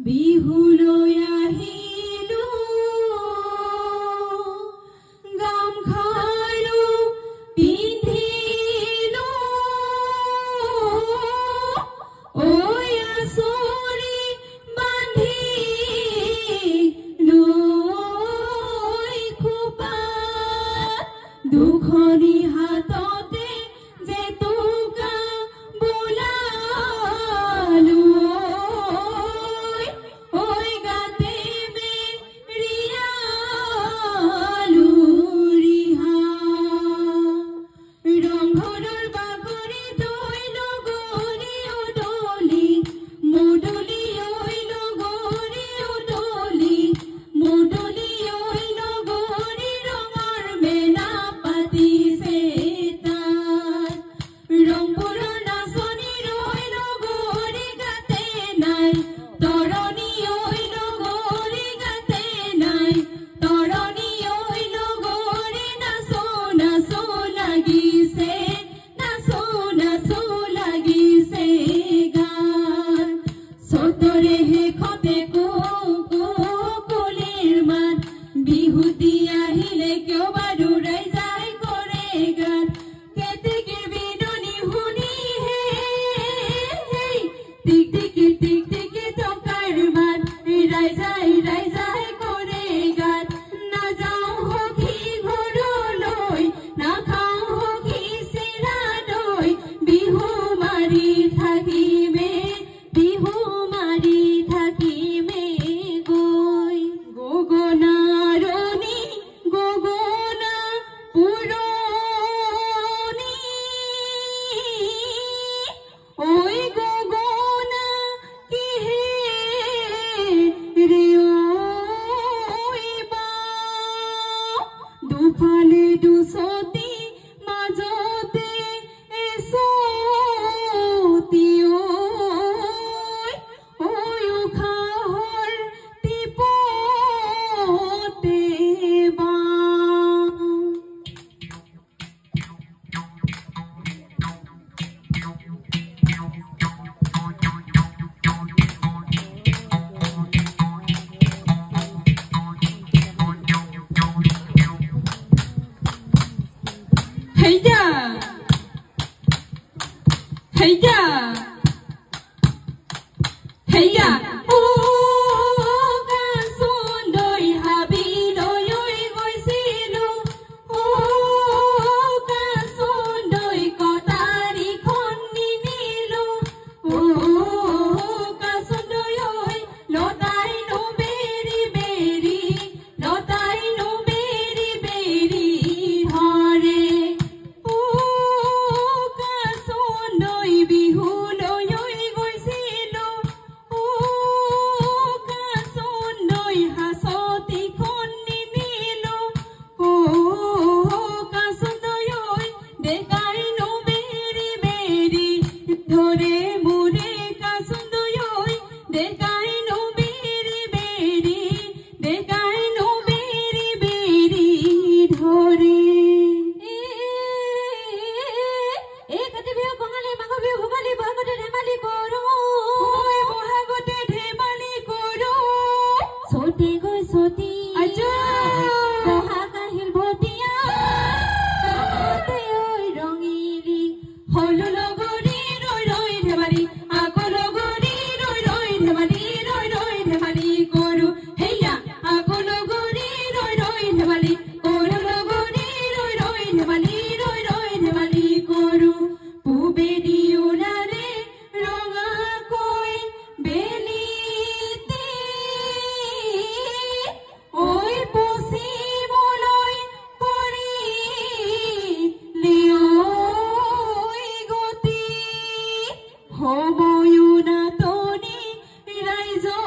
বিহুলৈ আহিলো গামখাৰু পিন্ধিলো ঐ আঁচৰি বান্ধিলো খোপাত দুখনি হাততে জেতুকা বোলালো ঐ গাতে মেৰিয়ালো ৰিহা ৰংঘৰৰ বাগৰি দৈলো গৰি উদলি মুদলি ঐ লগৰি উদলি মুদলি ঐ লগৰি ৰঙৰ মেলা পাতিছে তাত ৰংপুৰৰ নাচনি ৰৈ লগৰি গাতে নাই তৰণি ঐ লগৰি গাতে নাই তৰণি ঐ লগৰি নাচো নাচো লাগিছে নাচো নাচো লাগিছে গান চতৰে শেষতে কুলিৰ মাত বিহুতি আহিলে কিয় বাৰু ৰাইজাই কৰে গান কেতেকীৰ বিননি শুনি টিক টিকি টকাৰ মাত ৰাইজাই ৰাইজাই কৰে গান নাযাওঁ সখী ঘৰলৈ নাখাওঁ সখী চিৰা দৈ বিহু মাৰি থাকিমে গৈ গগনাৰণী গগনা পুৰণি ঐ গগনা কিহেৰে ঐ বাও দুফালে দুচতি মাজতে এচতি ঐ উশাহৰ টিপতে বাও হেইয়া হেইয়া হেইয়া ও কাঞ্চনলৈ হাবিলৈ গৈছিলো ও কাঞ্চনলৈ কটাৰীখন নিনিলো ও কাঞ্চনলৈ লতাইনো বেৰি বেৰি লতাইনো বেৰি বেৰি ধৰে ও কাঞ্চনলৈ বিহুলৈ গৈছিলো ও কাঞ্চনলৈ হাঁচতিখন নিনিলো ও কাঞ্চনলৈ ডেকাইনো বেৰি বেৰি ধৰে মোৰে কাঞ্চনলৈ ডেকাইনো বেৰি বেৰি ডেকাইনো বেৰি বেৰি ধৰে কাতি বিহু কঙালী মাঘ বিহু ভোগালী বহাগতে ধেমালি কৰো বহাগতে ধেমালি কৰো চতি গৈ চতি বহাগ আহিল ভটিয়া ৰঙিলি হলো লগৰি ৰৈ ৰৈ ধেমালি আকৌ লগৰি ৰৈ ৰৈ ধেমালি কৰো হেইয়া আকৌ লগৰি ৰৈ ৰৈ ধেমালি কৰো লগৰি ৰৈ ৰৈ ধেমালি কৰো পুবেদি উৰাৰে ৰঙাকৈ বেলিতে ঐ পশ্চিমলৈ কৰিলি ঐ গতি সময়ো নাটনি ৰাইজৰ